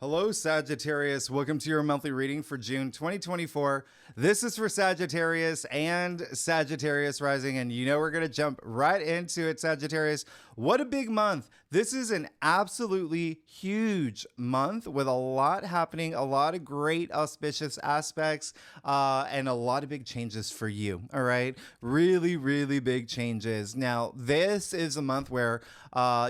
Hello, Sagittarius. Welcome to your monthly reading for June 2024. This is for Sagittarius and Sagittarius rising, and you know we're going to jump right into it, Sagittarius. What a big month. This is an absolutely huge month with a lot happening, a lot of great auspicious aspects, and a lot of big changes for you, all right? Really, really big changes. Now, this is a month where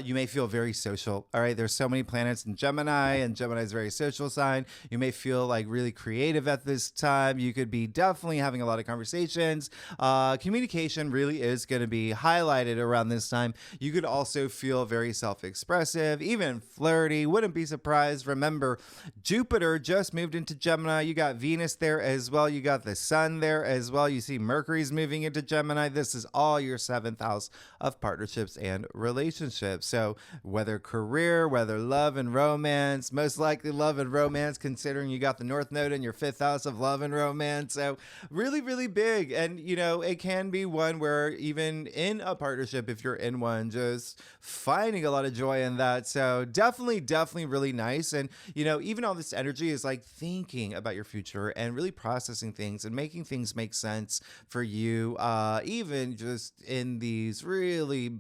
you may feel very social, all right? There's so many planets in Gemini, and Gemini is a very social sign. You may feel like really creative at this time. You could be definitely having a lot of conversations. Communication really is going to be highlighted around this time. You could also feel very self-expressive, even flirty. Wouldn't be surprised. Remember, Jupiter just moved into Gemini. You got Venus there as well. You got the Sun there as well. You see Mercury's moving into Gemini. This is all your 7th house of partnerships and relationships. So whether career, whether love and romance, most likely love and romance, considering you got the North Node in your 5th house of love and romance. So really, really big. And, you know, it can be one where even in a partnership, if you're in one, just finding a lot of joy in that. So definitely really nice. And, you know, even all this energy is like thinking about your future and really processing things and making things make sense for you, even just in these really,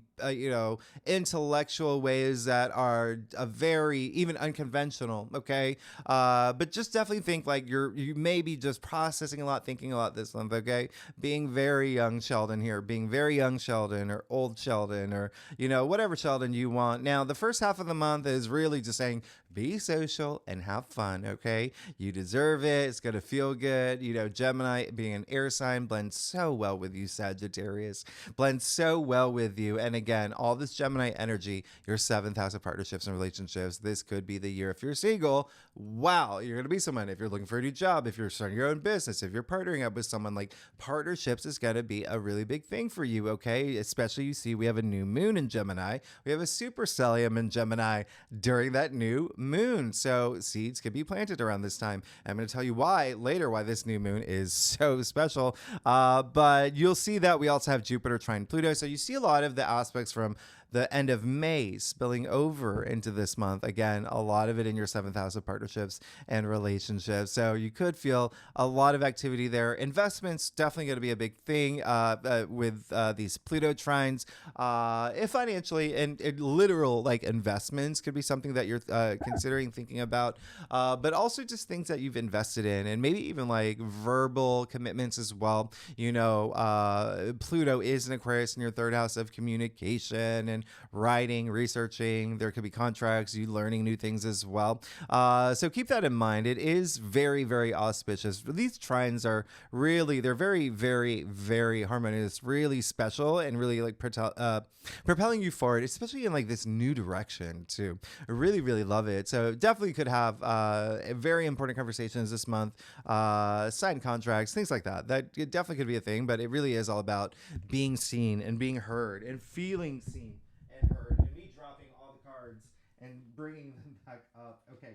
intellectual ways that are very even unconventional. Okay. But just definitely think like you may be just processing a lot, thinking a lot this month. Okay. Being very young Sheldon here, being very young Sheldon or old Sheldon or, whatever Sheldon you want. Now, the first half of the month is really just saying, be social and have fun, okay? You deserve it. It's going to feel good. Gemini being an air sign blends so well with you, Sagittarius. Blends so well with you. And again, all this Gemini energy, your 7th house of partnerships and relationships, this could be the year. If you're single, wow, you're going to be someone. If you're looking for a new job, if you're starting your own business, if you're partnering up with someone, like partnerships is going to be a really big thing for you, okay? Especially you see we have a new moon in Gemini. We have a super stellium in Gemini during that new moon. So seeds can be planted around this time. I'm going to tell you why this new moon is so special. But you'll see that we also have Jupiter trine Pluto. So you see a lot of the aspects from the end of May spilling over into this month. Again, a lot of it in your 7th house of partnerships and relationships. So you could feel a lot of activity there. Investments definitely going to be a big thing with these Pluto trines. If financially and literal like investments could be something that you're considering thinking about, but also just things that you've invested in and maybe even like verbal commitments as well. Pluto is an Aquarius in your 3rd house of communication and writing, researching. There could be contracts, you learning new things as well. So keep that in mind. It is very, very auspicious. These trines are really, they're very, very, very harmonious, really special, and really like propelling you forward, especially in like this new direction too. I really, really love it. So definitely could have very important conversations this month, sign contracts, things like that. That it definitely could be a thing, but it really is all about being seen and being heard and feeling seen and heard, and me dropping all the cards and bringing them back up. Okay.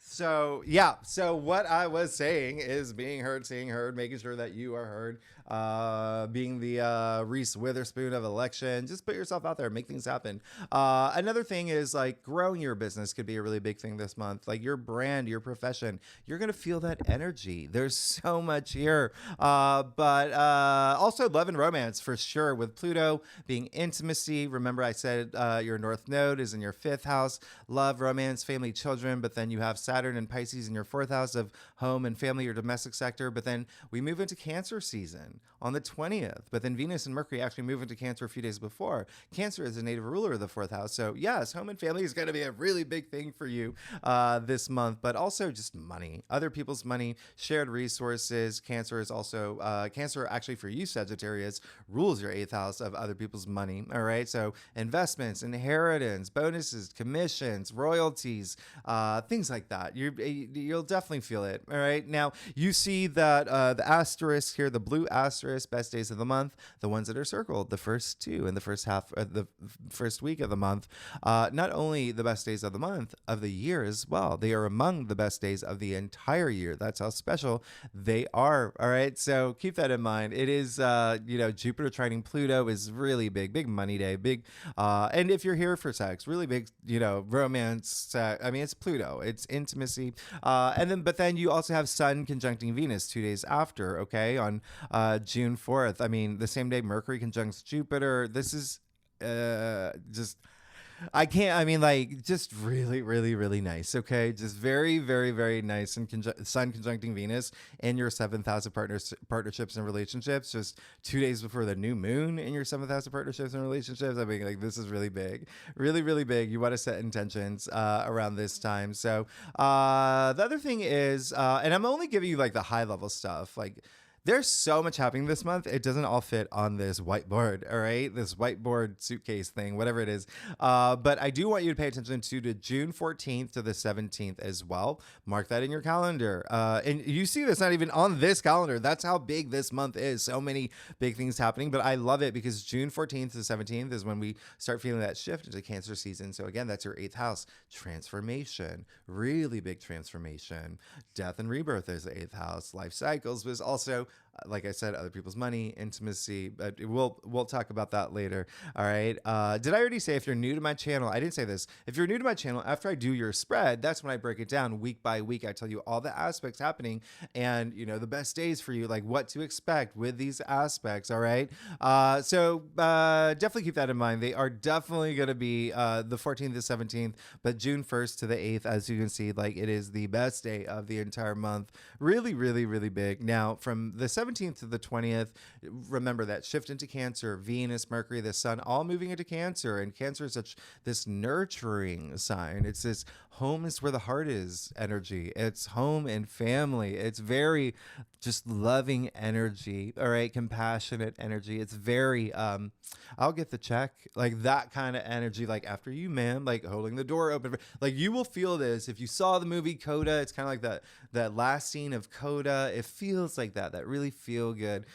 So what I was saying is being heard, seeing heard, making sure that you are heard, being the Reese Witherspoon of election. Just put yourself out there, make things happen. Another thing is like growing your business could be a really big thing this month. Like your brand, your profession, you're going to feel that energy. There's so much here. But also love and romance for sure with Pluto being intimacy. Remember I said your North Node is in your 5th house, love, romance, family, children, but then you have Saturn and Pisces in your 4th house of home and family or domestic sector. But then we move into Cancer season on the 20th. But then Venus and Mercury actually move into Cancer a few days before. Cancer is a native ruler of the 4th house. So yes, home and family is going to be a really big thing for you this month, but also just money, other people's money, shared resources. Cancer is also, Cancer actually for you, Sagittarius, rules your 8th house of other people's money. All right. So investments, inheritance, bonuses, commissions, royalties, things like that. You'll definitely feel it. All right. Now you see that the asterisk here, the blue asterisk, best days of the month, the ones that are circled, the first 2 in the first half, the first week of the month. Not only the best days of the month, of the year as well. They are among the best days of the entire year. That's how special they are. All right. So keep that in mind. It is, Jupiter trining Pluto is really big money day, and if you're here for sex, really big, romance. I mean, it's Pluto. It's intimacy. But then you also have Sun conjuncting Venus 2 days after, okay, on June 4th. I mean, the same day Mercury conjuncts Jupiter. This is just just really, really, really nice. Okay. Just very, very, very nice. And Sun conjuncting Venus in your seventh house of partnerships and relationships, just 2 days before the new moon in your seventh house of partnerships and relationships. I mean, like, this is really big, really, really big. You want to set intentions around this time. So the other thing is, and I'm only giving you like the high level stuff, like, there's so much happening this month. It doesn't all fit on this whiteboard, all right? This whiteboard suitcase thing, whatever it is. But I do want you to pay attention to the June 14th to the 17th as well. Mark that in your calendar. And you see this not even on this calendar. That's how big this month is. So many big things happening. But I love it because June 14th to 17th is when we start feeling that shift into Cancer season. So again, that's your 8th house. Transformation. Really big transformation. Death and rebirth is the 8th house. Life cycles was also, like I said, other people's money, intimacy, but we'll talk about that later. All right. Did I already say, if you're new to my channel, I didn't say this. If you're new to my channel, after I do your spread, that's when I break it down week by week. I tell you all the aspects happening and, the best days for you, like what to expect with these aspects. All right. So definitely keep that in mind. They are definitely going to be the 14th to 17th, but June 1st to the 8th, as you can see, like, it is the best day of the entire month. Really, really, really big. Now, from the 17th to the 20th, remember that shift into Cancer, Venus, Mercury, the Sun, all moving into Cancer. And Cancer is such this nurturing sign. It's this home is where the heart is energy. It's home and family. It's very just loving energy. All right. Compassionate energy. It's very, I'll get the check, like that kind of energy, like after you, man, like holding the door open. Like, you will feel this. If you saw the movie Coda, it's kind of like that last scene of Coda. It feels like that really feel good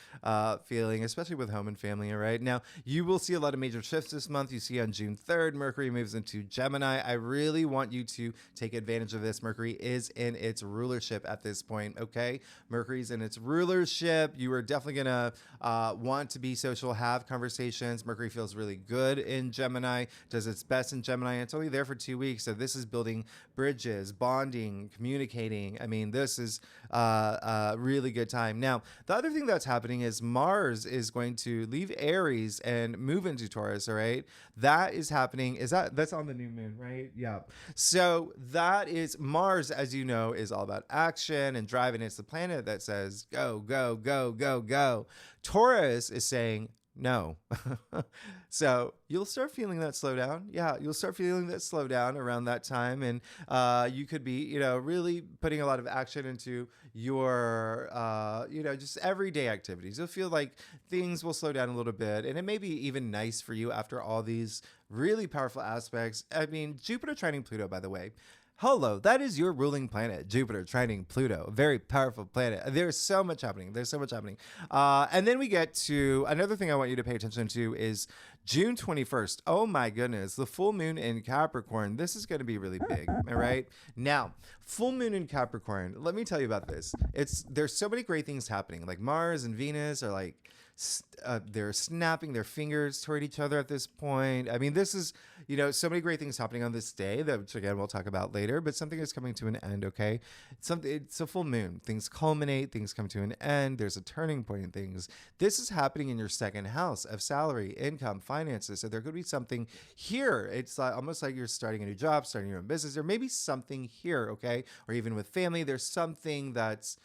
feeling, especially with home and family. All right. Now, you will see a lot of major shifts this month. You see on June 3rd, Mercury moves into Gemini. I really want you to take advantage of this. Mercury is in its rulership at this point. Okay. Mercury's in its rulership. You are definitely going to want to be social, have conversations. Mercury feels really good in Gemini, does its best in Gemini. It's only there for 2 weeks. So this is building bridges, bonding, communicating. I mean, this is a really good time. Now, the other thing that's happening is Mars is going to leave Aries and move into Taurus. All right. That is happening. That's on the new moon, right? Yeah. So that is Mars, as you know, is all about action and drive. And it's the planet that says, go, go, go, go, go. Taurus is saying, no. So you'll start feeling that slowdown. Yeah, you'll start feeling that slowdown around that time. And you could be, really putting a lot of action into your, just everyday activities. You'll feel like things will slow down a little bit. And it may be even nice for you after all these really powerful aspects. I mean, Jupiter trining Pluto, by the way. Hello, that is your ruling planet, Jupiter trining Pluto, a very powerful planet. There's so much happening. And then we get to another thing I want you to pay attention to is June 21st. Oh my goodness, the full moon in Capricorn. This is going to be really big. All right. Now, full moon in Capricorn. Let me tell you about this. There's so many great things happening. Like Mars and Venus are like, they're snapping their fingers toward each other at this point. I mean, this is, so many great things happening on this day that, which again, we'll talk about later, but something is coming to an end. Okay. It's a full moon. Things culminate, things come to an end. There's a turning point in things. This is happening in your second house of salary, income, finances. So there could be something here. It's almost like you're starting a new job, starting your own business. There may be something here. Okay. Or even with family, there's something that's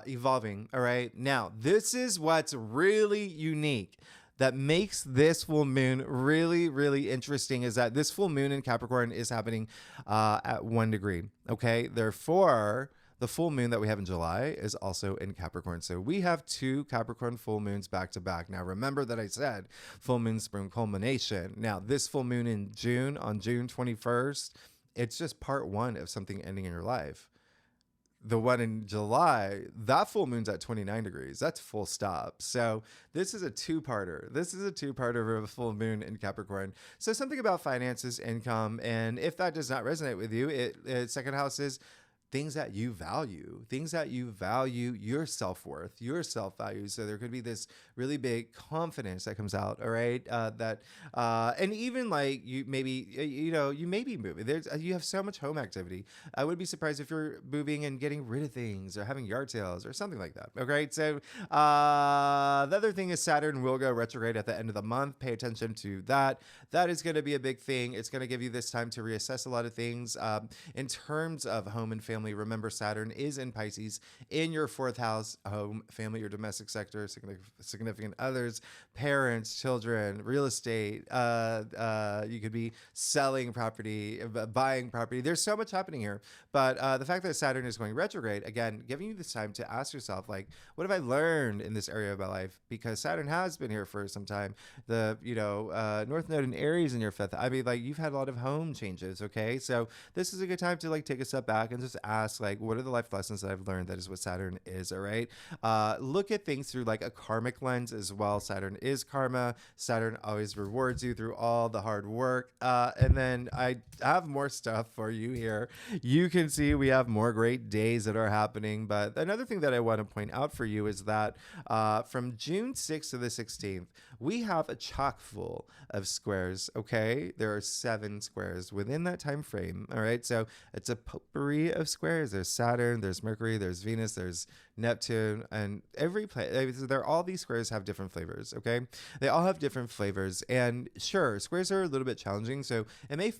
evolving. All right. Now, this is what's really unique that makes this full moon really, really interesting, is that this full moon in Capricorn is happening at 1 degree. Okay. Therefore, the full moon that we have in July is also in Capricorn. So we have 2 Capricorn full moons back to back. Now, remember that I said full moon, spring culmination. Now, this full moon in June, on June 21st, it's just part 1 of something ending in your life. The one in July, that full moon's at 29 degrees. That's full stop. So this is a two-parter. This is a two-parter of a full moon in Capricorn. So something about finances, income, and if that does not resonate with you, second house is things that you value, your self-worth, your self-value. So there could be this really big confidence that comes out. All right. And even like you maybe, you may be moving. You have so much home activity. I would be surprised if you're moving and getting rid of things or having yard sales or something like that. Okay. So the other thing is Saturn will go retrograde at the end of the month. Pay attention to that. That is going to be a big thing. It's going to give you this time to reassess a lot of things. In terms of home and family, remember Saturn is in Pisces in your fourth house, home, family, your domestic sector, significant others, parents, children, real estate. You could be selling property, buying property. There's so much happening here. But the fact that Saturn is going retrograde, again, giving you this time to ask yourself, like, what have I learned in this area of my life? Because Saturn has been here for some time. The, North Node in Aries in your fifth. I mean, like, you've had a lot of home changes, okay? So this is a good time to, like, take a step back and just ask, like, what are the life lessons that I've learned? That is what Saturn is, all right? Look at things through, like, a karmic lens as well. Saturn is karma. Saturn always rewards you through all the hard work. And then I have more stuff for you here. You can see we have more great days that are happening. But another thing that I want to point out for you is that from June 6th to the 16th, we have a chock full of squares, okay? There are 7 squares within that time frame, all right? So it's a potpourri of squares. There's Saturn, there's Mercury, there's Venus, there's Neptune, and every planet. All these squares have different flavors, okay? They all have different flavors, and sure, squares are a little bit challenging, so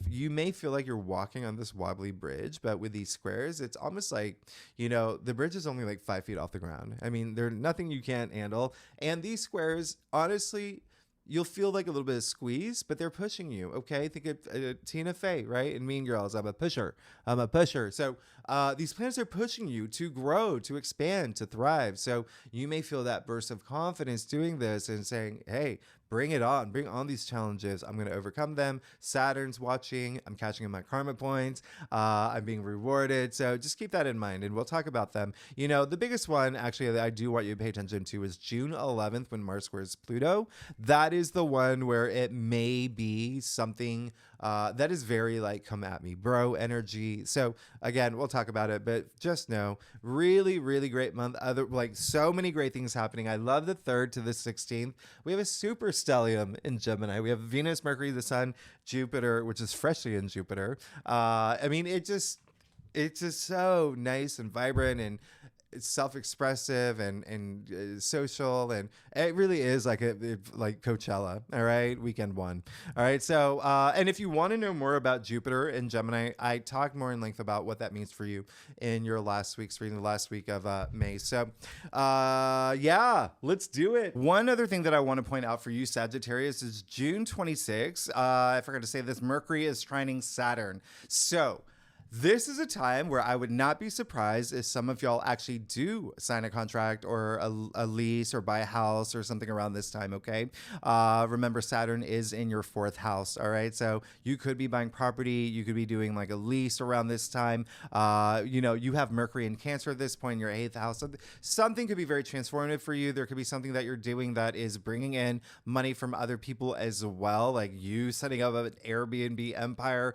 you may feel like you're walking on this wobbly bridge, but with these squares, it's almost like, the bridge is only like 5 feet off the ground. I mean, there's nothing you can't handle, and these squares, honestly, you'll feel like a little bit of squeeze, but they're pushing you, okay? Think of Tina Fey, right? In Mean Girls, I'm a pusher. So these planets are pushing you to grow, to expand, to thrive. So you may feel that burst of confidence doing this and saying, hey, bring it on. Bring on these challenges. I'm going to overcome them. Saturn's watching. I'm catching in my karma points. I'm being rewarded. So just keep that in mind, and we'll talk about them. The biggest one, actually, that I do want you to pay attention to is June 11th when Mars squares Pluto. That is the one where it may be something that is very like, come at me, bro energy. So again, we'll talk about it, but just know, really, really great month. So many great things happening. I love the 3rd to the 16th. We have a super stellium in Gemini. We have Venus, Mercury, the Sun, Jupiter, which is freshly in Jupiter. It's just so nice and vibrant and it's self-expressive and social, and it really is like Coachella. All right, weekend one. All right, so and if you want to know more about Jupiter and Gemini, I talked more in length about what that means for you in your last week's reading, the last week of May. So yeah, let's do it. One other thing that I want to point out for you, Sagittarius, is June 26th. I forgot to say this. Mercury is trining Saturn. So this is a time where I would not be surprised if some of y'all actually do sign a contract or a lease or buy a house or something around this time, okay? Remember, Saturn is in your 4th house, all right? So you could be buying property. You could be doing like a lease around this time. You have Mercury in Cancer at this point in your 8th house. Something could be very transformative for you. There could be something that you're doing that is bringing in money from other people as well, like you setting up an Airbnb empire,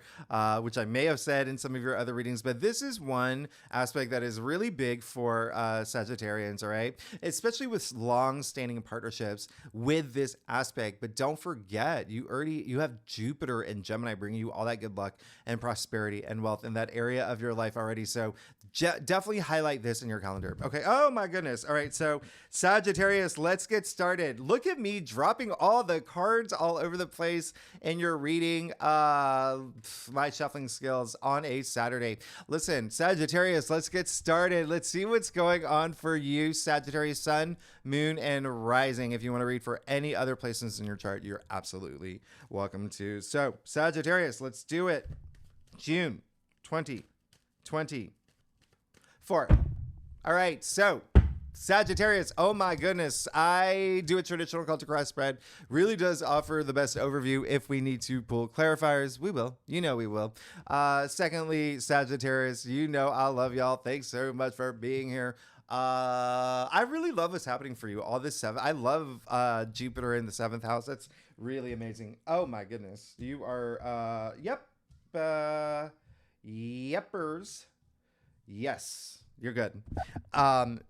which I may have said in some of your other readings, but this is one aspect that is really big for Sagittarians, all right? Especially with long-standing partnerships with this aspect. But don't forget, you have Jupiter and Gemini bringing you all that good luck and prosperity and wealth in that area of your life already. So definitely highlight this in your calendar. Okay. Oh my goodness. All right. So Sagittarius, let's get started. Look at me dropping all the cards all over the place in your reading. My shuffling skills on a Saturday. Listen, Sagittarius, let's get started. Let's see what's going on for you, Sagittarius, Sun, Moon, and Rising. If you want to read for any other places in your chart, you're absolutely welcome to. So, Sagittarius, let's do it. June 2024. All right, so Sagittarius, oh my goodness, I do a traditional culture cross spread. Really does offer the best overview. If we need to pull clarifiers, we will. We will. Secondly, Sagittarius, I love y'all. Thanks so much for being here. I really love what's happening for you. All this I love Jupiter in the 7th house. That's really amazing. Oh my goodness. You are, yep. Yeppers. Yes, you're good.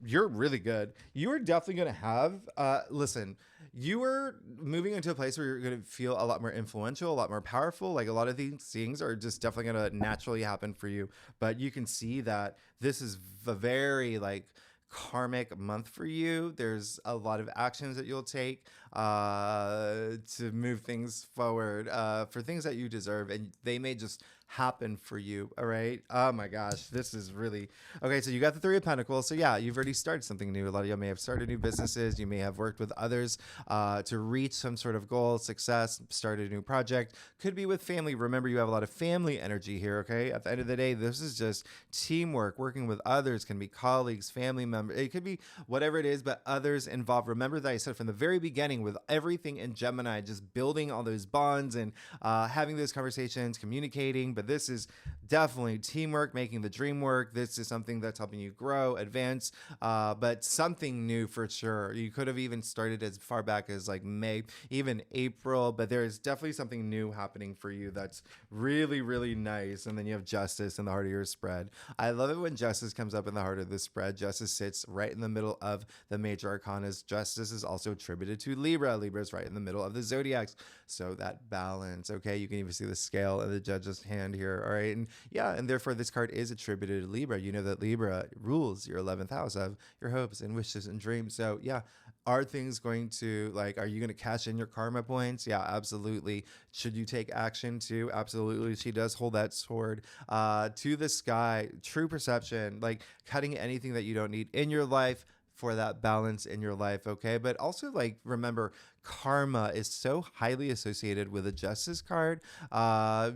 You're really good. You are definitely going to have, listen, you are moving into a place where you're going to feel a lot more influential, a lot more powerful. Like a lot of these things are just definitely going to naturally happen for you. But you can see that this is a very like karmic month for you. There's a lot of actions that you'll take to move things forward for things that you deserve, and they may just happen for you. All right. Oh my gosh, this is really okay. So you got the Three of Pentacles. So yeah, you've already started something new. A lot of you may have started new businesses. You may have worked with others to reach some sort of goal, success, started a new project. Could be with family. Remember, you have a lot of family energy here. Okay. At the end of the day, this is just teamwork, working with others. Can be colleagues, family members. It could be whatever it is, but others involved. Remember that I said from the very beginning with everything in Gemini, just building all those bonds and having those conversations, communicating. But this is definitely teamwork, making the dream work. This is something that's helping you grow, advance, but something new for sure. You could have even started as far back as like May, even April, but there is definitely something new happening for you that's really, really nice. And then you have Justice in the heart of your spread. I love it when Justice comes up in the heart of the spread. Justice sits right in the middle of the major arcanas. Justice is also attributed to Libra. Libra is right in the middle of the zodiacs. So that balance, okay? You can even see the scale of the judge's hand here, all right? And yeah, and therefore this card is attributed to Libra. You know that Libra rules your 11th house of your hopes and wishes and dreams. So yeah, are things going to, like, are you going to cash in your karma points? Yeah, absolutely. Should you take action too? Absolutely. She does hold that sword to the sky. True perception, like cutting anything that you don't need in your life for that balance in your life, okay? But also, like, remember, karma is so highly associated with a Justice card.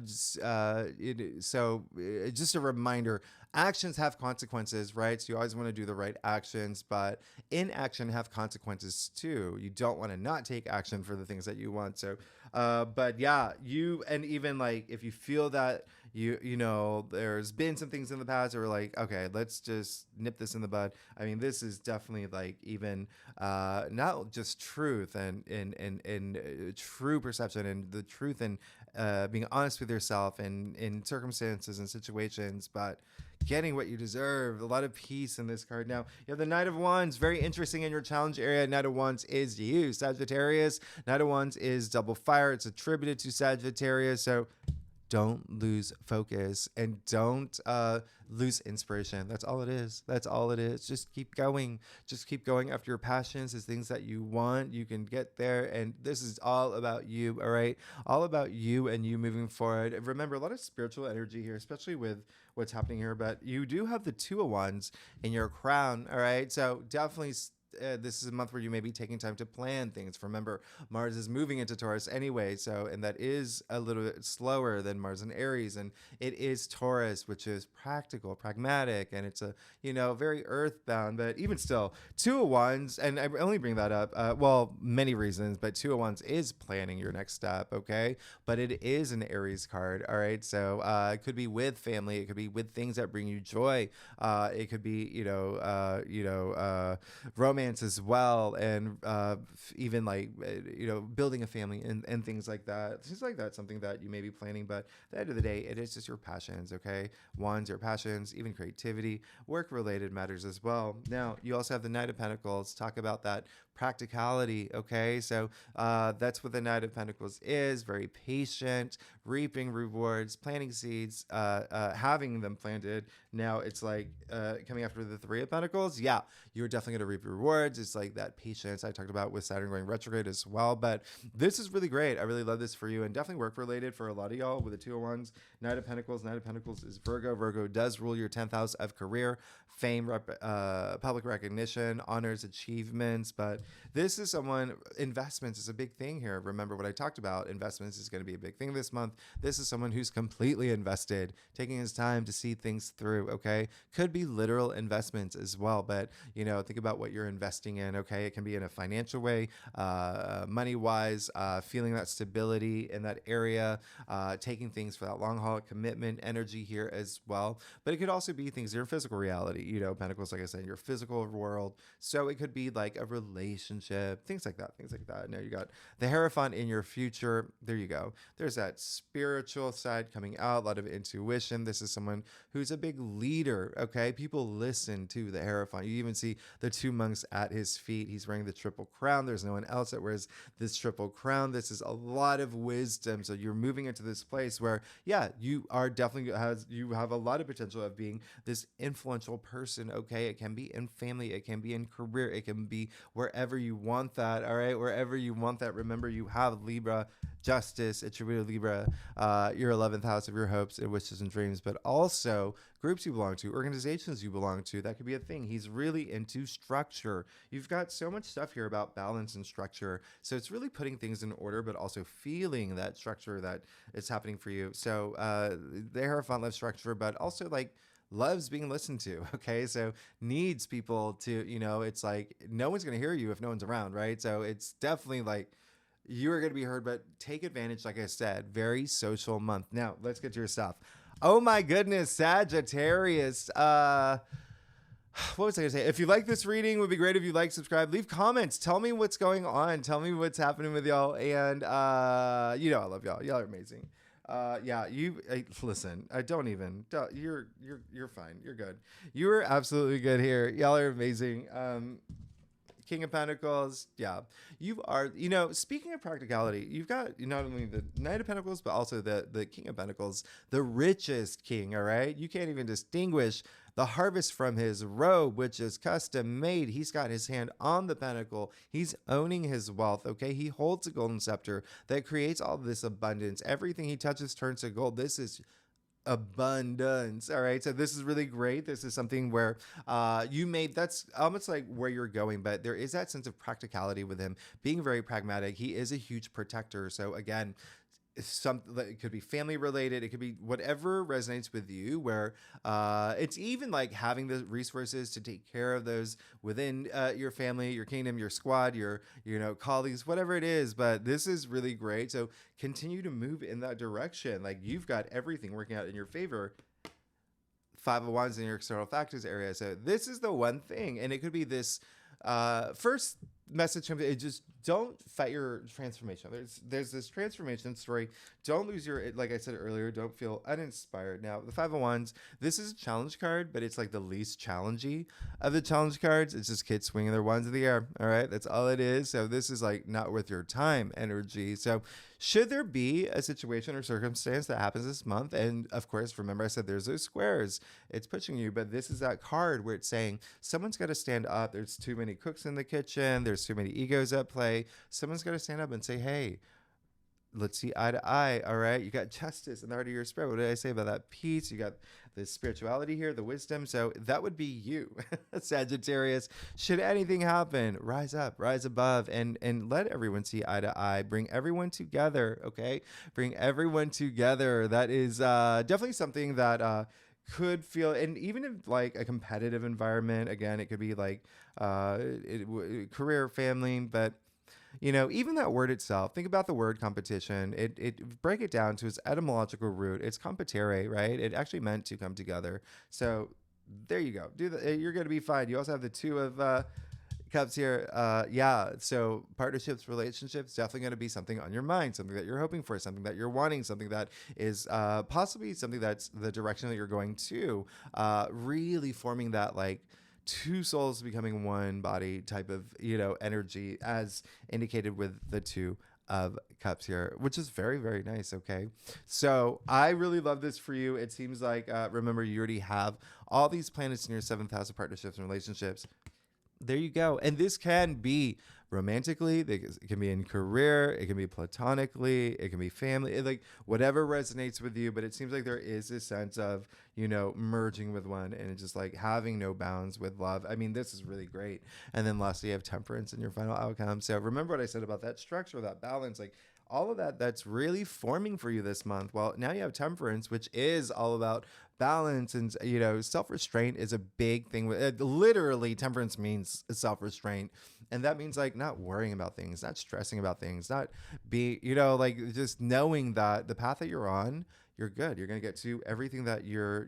Just a reminder, actions have consequences, right? So you always want to do the right actions, but inaction have consequences too. You don't want to not take action for the things that you want. So, but yeah, and even like if you feel that you know there's been some things in the past that were like, okay, let's just nip this in the bud. I mean, this is definitely like even not just truth and true perception and the truth and being honest with yourself and in circumstances and situations, but getting what you deserve. A lot of peace in this card. Now you have the Knight of Wands, very interesting in your challenge area. Knight of Wands is you, Sagittarius. Knight of Wands is double fire. It's attributed to Sagittarius. So don't lose focus and don't lose inspiration. That's all it is. That's all it is. Just keep going. Just keep going after your passions, is things that you want. You can get there. And this is all about you. All right. All about you and you moving forward. Remember, a lot of spiritual energy here, especially with what's happening here. But you do have the Two of Wands in your crown. All right. So definitely this is a month where you may be taking time to plan things. Remember, Mars is moving into Taurus anyway, so, and that is a little bit slower than Mars and Aries, and it is Taurus, which is practical, pragmatic, and it's a, very earthbound, but even still, Two of Wands, and I only bring that up, well, many reasons, but Two of Wands is planning your next step, okay? But it is an Aries card, all right? So it could be with family, it could be with things that bring you joy, it could be, romance as well, and even like building a family and things like that. Things like that, something that you may be planning, but at the end of the day, it is just your passions. Okay, Wands, your passions, even creativity, work related matters as well. Now you also have the Knight of Pentacles. Talk about that practicality. Okay, so that's what the Knight of Pentacles is. Very patient, reaping rewards, planting seeds, having them planted. Now it's like coming after the Three of Pentacles. Yeah, you're definitely going to reap rewards. It's like that patience I talked about with Saturn going retrograde as well. But this is really great. I really love this for you, and definitely work related for a lot of y'all with the Two of Wands. Knight of Pentacles. Knight of Pentacles is Virgo. Virgo does rule your 10th house of career, fame, public recognition, honors, achievements. But this is someone, investments is a big thing here. Remember what I talked about. Investments is going to be a big thing this month. This is someone who's completely invested, taking his time to see things through. Okay, could be literal investments as well, but think about what you're investing in. Okay, it can be in a financial way, money wise, feeling that stability in that area, taking things for that long haul commitment energy here as well. But it could also be things in your physical reality. Pentacles, like I said, your physical world. So it could be like a relationship, things like that. Now you got the Hierophant in your future. There you go. There's that spiritual side coming out, a lot of intuition. This is someone who's a big leader, okay? People listen to the Hierophant. You even see the two monks at his feet. He's wearing the triple crown. There's no one else that wears this triple crown. This is a lot of wisdom. So you're moving into this place where, yeah, you are definitely, you have a lot of potential of being this influential person, okay? It can be in family. It can be in career. It can be wherever you want that, all right? Wherever you want that. Remember, you have Libra, justice, attributed Libra, your 11th house of your hopes and wishes and dreams, but also groups you belong to, organizations you belong to. That could be a thing. He's really into structure. You've got so much stuff here about balance and structure. So it's really putting things in order, but also feeling that structure that is happening for you. So the Hierophant loves structure, but also like loves being listened to. Okay. So needs people to, it's like no one's going to hear you if no one's around. Right. So it's definitely like, you are going to be heard, but take advantage, like I said, very social month. Now, let's get to your stuff. Oh my goodness, Sagittarius. What was I going to say? If you like this reading, it would be great if you like, subscribe, leave comments. Tell me what's going on. Tell me what's happening with y'all. And, I love y'all. Y'all are amazing. Listen, you're fine. You're good. You are absolutely good here. Y'all are amazing. King of Pentacles, yeah. You are, speaking of practicality, you've got not only the Knight of Pentacles, but also the King of Pentacles, the richest king, all right? You can't even distinguish the harvest from his robe, which is custom made. He's got his hand on the pentacle. He's owning his wealth, okay? He holds a golden scepter that creates all this abundance. Everything he touches turns to gold. This is abundance. All right. So this is really great. This is something where that's almost like where you're going, but there is that sense of practicality with him being very pragmatic. He is a huge protector. So again, it could be family related. It could be whatever resonates with you, where it's even like having the resources to take care of those within your family, your kingdom, your squad, your colleagues, whatever it is. But this is really great. So continue to move in that direction. Like you've got everything working out in your favor. Five of Wands in your external factors area. So this is the one thing, and it could be this first message comes. It just don't fight your transformation. There's this transformation story. Don't lose like I said earlier, don't feel uninspired. Now the Five of Wands, this is a challenge card, but it's like the least challengey of the challenge cards. It's just kids swinging their wands in the air. All right, that's all it is. So this is like not worth your time energy. So should there be a situation or circumstance that happens this month, and of course, remember I said there's those squares, it's pushing you, but this is that card where it's saying someone's got to stand up. There's too many cooks in the kitchen. There's too many egos at play. Someone's got to stand up and say, hey, let's see eye to eye. All right. You got justice in the heart of your spirit. What did I say about that? Peace. You got the spirituality here, the wisdom. So that would be you, Sagittarius. Should anything happen, rise up, rise above, and let everyone see eye to eye. Bring everyone together. Okay. Bring everyone together. That is definitely something that could feel, and even in like a competitive environment, again, it could be like career, family, but even that word itself, think about the word competition. It break it down to its etymological root. It's competere, right? It actually meant to come together. So there you go. You're going to be fine. You also have the Two of Cups here. So partnerships, relationships, definitely going to be something on your mind, something that you're hoping for, something that you're wanting, something that is possibly something that's the direction that you're going to, really forming that like two souls becoming one body type of, energy, as indicated with the Two of Cups here, which is very, very nice. Okay. So I really love this for you. It seems like, remember, you already have all these planets in your 7th house of partnerships and relationships. There you go. And this can be romantically, it can be in career, it can be platonically, it can be family, like whatever resonates with you. But it seems like there is this sense of, merging with one, and it's just like having no bounds with love. I mean, this is really great. And then lastly, you have temperance in your final outcome. So remember what I said about that structure, that balance, like all of that's really forming for you this month. Well, now you have temperance, which is all about balance, and self-restraint is a big thing. Literally, temperance means self-restraint, and that means like not worrying about things, not stressing about things, not being, like just knowing that the path that you're on, you're good. You're gonna get to everything that you're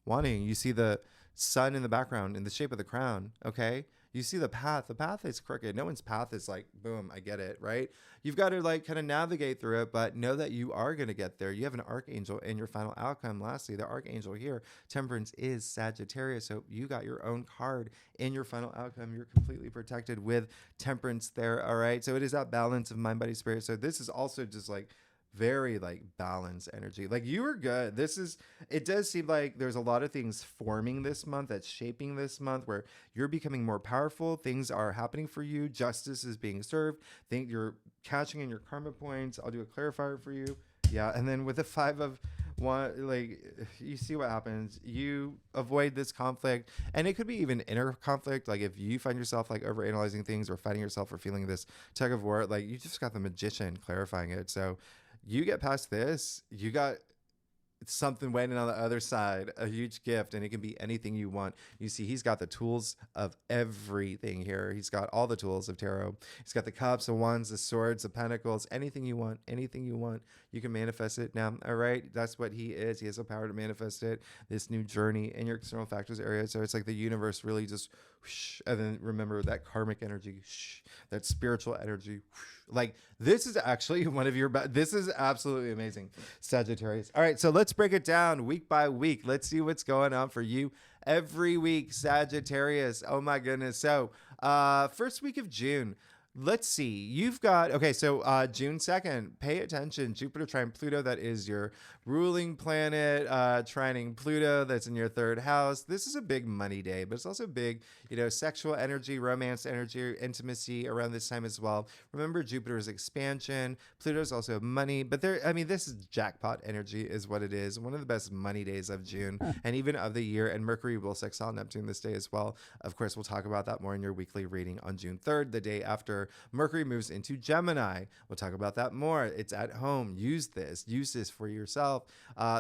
wanting. You see the sun in the background in the shape of the crown. Okay, You see the path. The path is crooked. No one's path is like, boom, I get it, right? You've got to like kind of navigate through it, but know that you are going to get there. You have an archangel in your final outcome. Lastly, the archangel here, Temperance, is Sagittarius. So you got your own card in your final outcome. You're completely protected with Temperance there, all right? So it is that balance of mind, body, spirit. So this is also just like very like balanced energy. Like you were good. It does seem like there's a lot of things forming this month, that's shaping this month, where you're becoming more powerful. Things are happening for you. Justice is being served. Think you're catching in your karma points. I'll do a clarifier for you. Yeah. And then with the 5 of one, like you see what happens. You avoid this conflict, and it could be even inner conflict. Like if you find yourself like overanalyzing things or fighting yourself or feeling this tug of war, like you just got the Magician clarifying it. So you get past this, you got something waiting on the other side, a huge gift, and it can be anything you want. You see, he's got the tools of everything here. He's got all the tools of tarot. He's got the cups, the wands, the swords, the pentacles, anything you want, you can manifest it now. All right. That's what he is. He has the power to manifest it, this new journey in your external factors area. So it's like the universe really just whoosh, and then remember that karmic energy, whoosh, that spiritual energy. Whoosh. Like this is actually one of your this is absolutely amazing, Sagittarius. All right, so let's break it down week by week. Let's see what's going on for you every week, Sagittarius. Oh my goodness. So first week of June, let's see. You've got, okay, so June 2nd, pay attention. Jupiter trine Pluto, that is your ruling planet, trining Pluto, that's in your 3rd house. This is a big money day, but it's also big, sexual energy, romance energy, intimacy around this time as well. Remember, Jupiter's expansion. Pluto's also money, but this is jackpot energy is what it is. One of the best money days of June and even of the year. And Mercury will sextile Neptune this day as well. Of course, we'll talk about that more in your weekly reading on June 3rd, the day after Mercury moves into Gemini. We'll talk about that more. It's at home. Use this for yourself.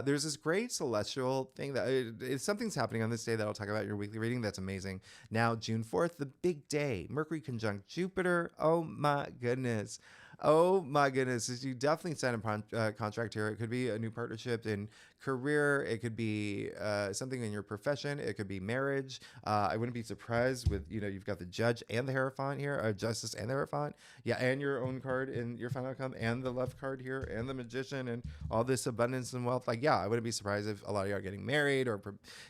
There's this great celestial thing that something's happening on this day that I'll talk about in your weekly reading. That's amazing. Now, June 4th, the big day, Mercury conjunct Jupiter. Oh my goodness. You definitely sign a contract here. It could be a new partnership in career. It could be something in your profession. It could be marriage. I wouldn't be surprised with, you've got the Judge and the Hierophant here, Justice and the Hierophant. Yeah, and your own card in your final outcome, and the Love card here, and the Magician, and all this abundance and wealth. Like, yeah, I wouldn't be surprised if a lot of you are getting married or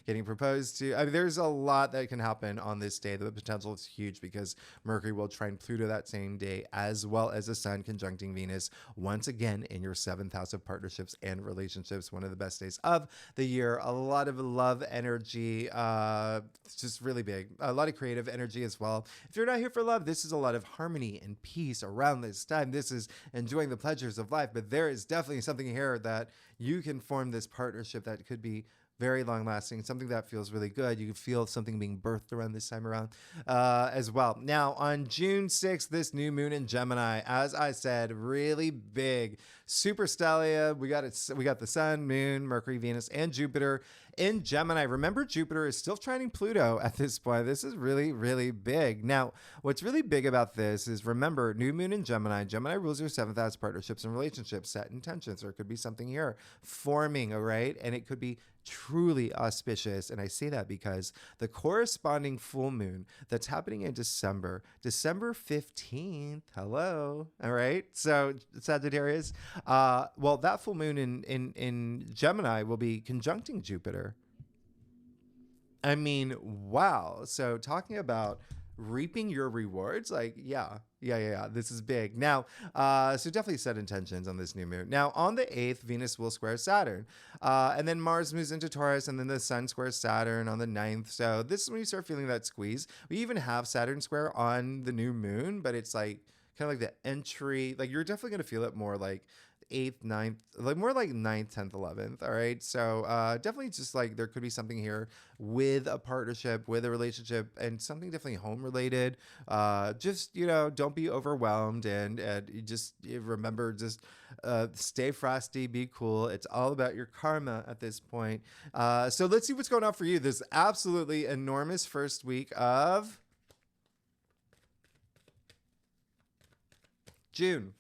getting proposed to. I mean, there's a lot that can happen on this day. The potential is huge because Mercury will trine Pluto that same day, as well as the Sun conjuncting Venus once again in your 7th house of partnerships and relationships. One of the best days of the year. A lot of love energy, it's just really big. A lot of creative energy as well. If you're not here for love, this is a lot of harmony and peace around this time. This is enjoying the pleasures of life, but there is definitely something here that you can form this partnership that could be very long lasting, something that feels really good. You can feel something being birthed around this time around as well. Now, on June 6th, this new moon in Gemini, as I said, really big. Super stellia. We got the Sun, Moon, Mercury, Venus, and Jupiter in Gemini. Remember, Jupiter is still trining Pluto at this point. This is really, really big. Now, what's really big about this is, remember, new moon in Gemini. Gemini rules your 7th house partnerships and relationships, set intentions. There could be something here forming, all right? And it could be truly auspicious. And I say that because the corresponding full moon that's happening in December 15th, hello, all right? So Sagittarius, that full moon in Gemini will be conjuncting Jupiter. I mean, wow. So talking about reaping your rewards, like, yeah, this is big. Now, so definitely set intentions on this new moon. Now, on the 8th, Venus will square Saturn, and then Mars moves into Taurus, and then the Sun squares Saturn on the 9th. So this is when you start feeling that squeeze. We even have Saturn square on the new moon, but it's like kind of like the entry, like you're definitely going to feel it more like 8th, 9th, like more like 9th, 10th, 11th. All right. So definitely just like there could be something here with a partnership, with a relationship, and something definitely home related. Just, don't be overwhelmed and you just remember, just stay frosty, be cool. It's all about your karma at this point. So let's see what's going on for you. This absolutely enormous first week of June.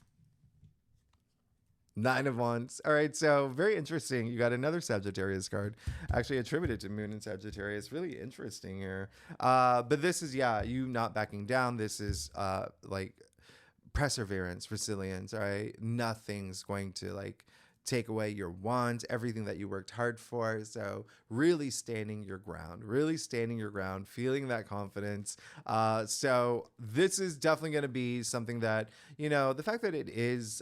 Nine of Wands. All right, so very interesting. You got another Sagittarius card, actually attributed to Moon and Sagittarius. Really interesting here. But this is, yeah, you not backing down. This is like perseverance, resilience. All right, nothing's going to like take away your wands, everything that you worked hard for. So really standing your ground, feeling that confidence. So this is definitely going to be something that, you know, the fact that it is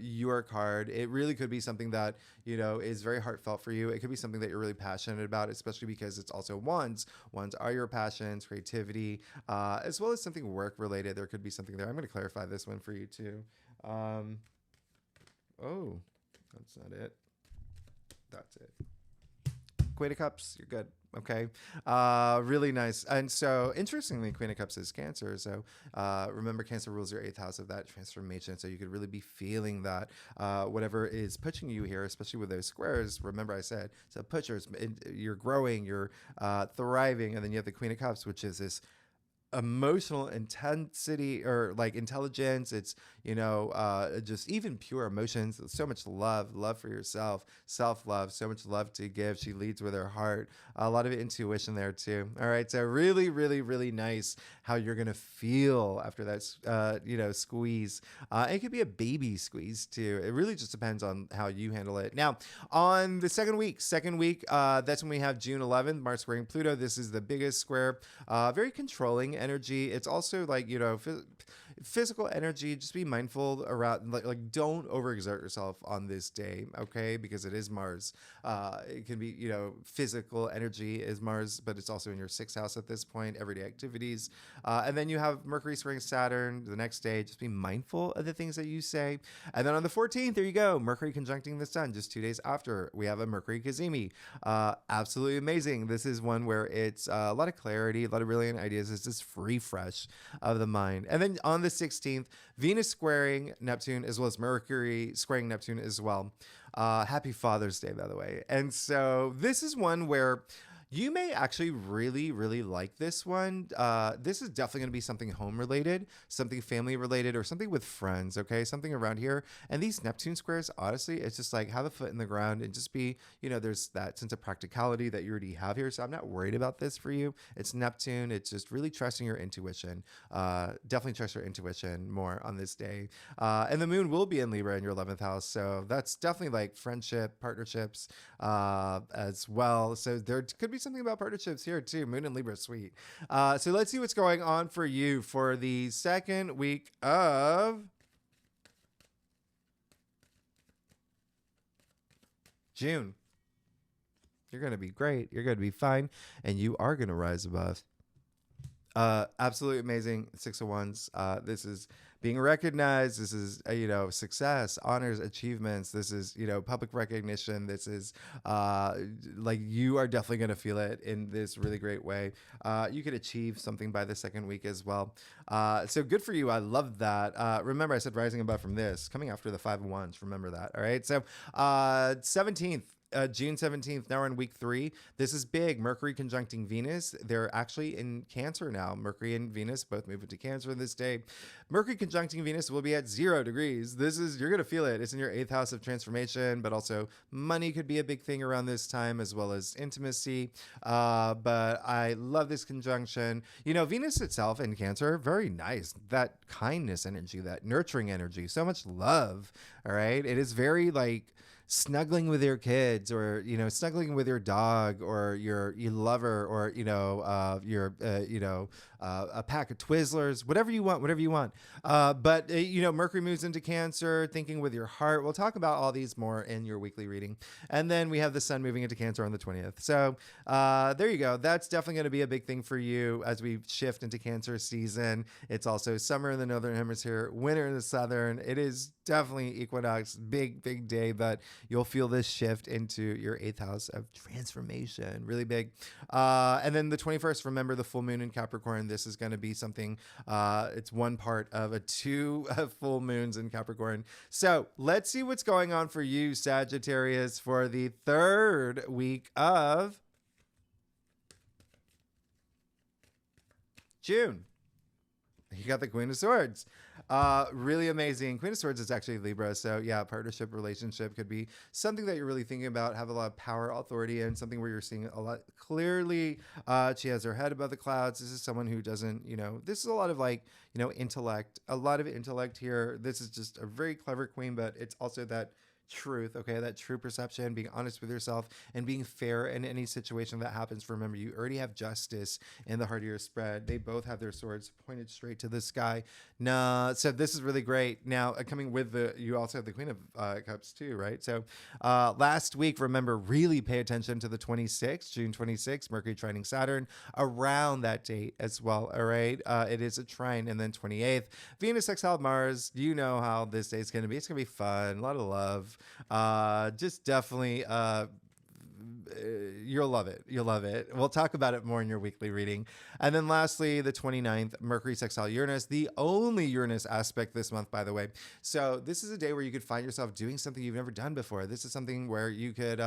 your card, it really could be something that, you know, is very heartfelt for you. It could be something that you're really passionate about, especially because it's also wands. Wands are your passions, creativity, as well as something work related. There could be something there. I'm going to clarify this one for you too. Oh, that's not it. That's it. Queen of Cups, you're good. Okay. Really nice. And so, interestingly, Queen of Cups is Cancer. So, remember, Cancer rules your 8th house of that transformation. So, you could really be feeling that whatever is pushing you here, especially with those squares. Remember, I said, so pushers, you're growing, you're thriving. And then you have the Queen of Cups, which is this emotional intensity or like intelligence. It's, you know, just even pure emotions. So much love for yourself, self-love, so much love to give. She leads with her heart. A lot of intuition there too. All right, so really nice how you're gonna feel after that you know, squeeze. It could be a baby squeeze too. It really just depends on how you handle it. Now on the second week, that's when we have June 11th, Mars squaring Pluto. This is the biggest square, very controlling energy. It's also like, you know, physical energy. Just be mindful around, like don't overexert yourself on this day, okay? Because it is Mars. It can be, you know, physical energy is Mars, but it's also in your 6th house at this point, everyday activities. And then you have Mercury squaring Saturn the next day. Just be mindful of the things that you say. And then on the 14th, there you go, Mercury conjuncting the Sun. Just 2 days after, we have a Mercury Cazimi. Absolutely amazing. This is one where it's a lot of clarity, a lot of brilliant ideas. It's just refresh of the mind. And then on the 16th, Venus squaring Neptune, as well as Mercury squaring Neptune as well. Happy Father's Day, by the way. And so this is one where you may actually really like this one. This is definitely going to be something home related, something family related, or something with friends, okay? Something around here. And these Neptune squares, honestly, it's just like have a foot in the ground and just be, you know, there's that sense of practicality that you already have here. So I'm not worried about this for you. It's Neptune. It's just really trusting your intuition. Definitely trust your intuition more on this day. And the moon will be in Libra in your 11th house. So that's definitely like friendship, partnerships as well. So there could be something about partnerships here too. Moon and Libra, sweet. So let's see what's going on for you for the second week of June. You're going to be great. You're going to be fine. And you are going to rise above. Absolutely amazing. 6 of Wands. This is being recognized. This is, you know, success, honors, achievements. This is, you know, public recognition. This is like you are definitely going to feel it in this really great way. You could achieve something by the second week as well. So good for you. I love that. Remember, I said rising above from this, coming after the 5 of Wands. Remember that. All right. So 17th. June 17th, now we're in week 3. This is big. Mercury conjuncting Venus. They're actually in Cancer now. Mercury and Venus both move into Cancer this day. Mercury conjuncting Venus will be at 0 degrees. This is, you're going to feel it. It's in your 8th house of transformation, but also money could be a big thing around this time, as well as intimacy. But I love this conjunction. You know, Venus itself in Cancer, very nice. That kindness energy, that nurturing energy, so much love. All right. It is very like snuggling with your kids, or, you know, snuggling with your dog, or your lover, or, you know, a pack of Twizzlers, whatever you want. But you know, Mercury moves into Cancer, thinking with your heart. We'll talk about all these more in your weekly reading. And then we have the Sun moving into Cancer on the 20th. So there you go. That's definitely going to be a big thing for you as we shift into Cancer season. It's also summer in the Northern Hemisphere, winter in the Southern. It is definitely equinox, big day, but you'll feel this shift into your 8th house of transformation, really big. And then the 21st, remember the full moon in Capricorn. This is going to be something, it's one part of a 2 full moons in Capricorn. So let's see what's going on for you, Sagittarius, for the 3rd week of June. you got the Queen of Swords. Really amazing. Queen of Swords is actually Libra. So yeah, partnership, relationship could be something that you're really thinking about, have a lot of power, authority, and something where you're seeing a lot clearly. She has her head above the clouds. This is someone who doesn't, this is a lot of intellect, a lot of intellect here. This is just a very clever queen, but it's also that truth, okay, that true perception, being honest with yourself and being fair in any situation that happens. Remember, you already have justice in the heart of your spread. They both have their swords pointed straight to the sky. Nah, so this is really great. Now, coming with you also have the Queen of Cups too, right? So last week, remember, really pay attention to the 26th, June 26th, Mercury trining Saturn around that date as well, all right? It is a trine. And then 28th, Venus sextile Mars. You know how this day is going to be. It's going to be fun, a lot of love. Just definitely you'll love it. You'll love it. We'll talk about it more in your weekly reading. And then lastly, the 29th, Mercury sextile Uranus, the only Uranus aspect this month, by the way. So this is a day where you could find yourself doing something you've never done before. This is something where you could,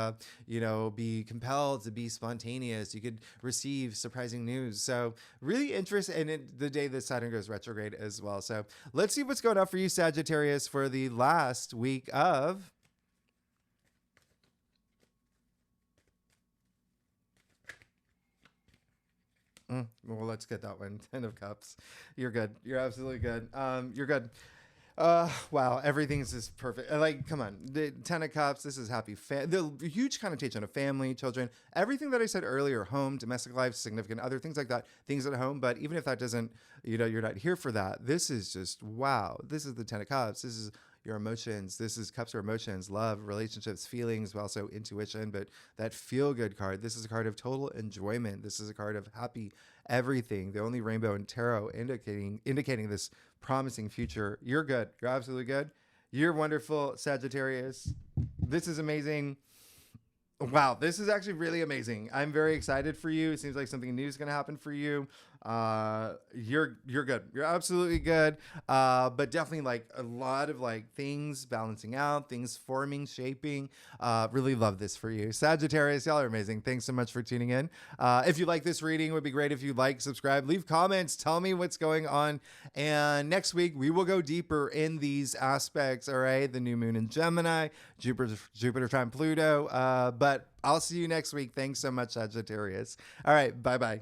be compelled to be spontaneous. You could receive surprising news. So really interesting. And the day that Saturn goes retrograde as well. So let's see what's going on for you, Sagittarius, for the last week of well, let's get that one. 10 of Cups. You're good. You're absolutely good. You're good. Wow, everything's just perfect. Come on. The 10 of Cups, this is happy. The huge connotation of family, children, everything that I said earlier, home, domestic life, significant other, things like that, things at home. But even if that doesn't, you're not here for that. This is just, wow. This is the 10 of Cups. This is your emotions. This is Cups or emotions, love, relationships, feelings, but also intuition, but that feel good card. This is a card of total enjoyment. This is a card of happy everything. The only rainbow in tarot indicating this promising future. You're good. You're absolutely good. You're wonderful, Sagittarius. This is amazing. Wow, this is actually really amazing. I'm very excited for you. It seems like something new is going to happen for you. You're good. You're absolutely good. But definitely a lot of things balancing out, things forming, shaping. Really love this for you, Sagittarius. Y'all are amazing. Thanks so much for tuning in. If you like this reading, it would be great if you subscribe, leave comments, tell me what's going on. And next week we will go deeper in these aspects. All right, the new moon in Gemini, Jupiter trine Pluto. But I'll see you next week. Thanks so much, Sagittarius. All right, bye bye.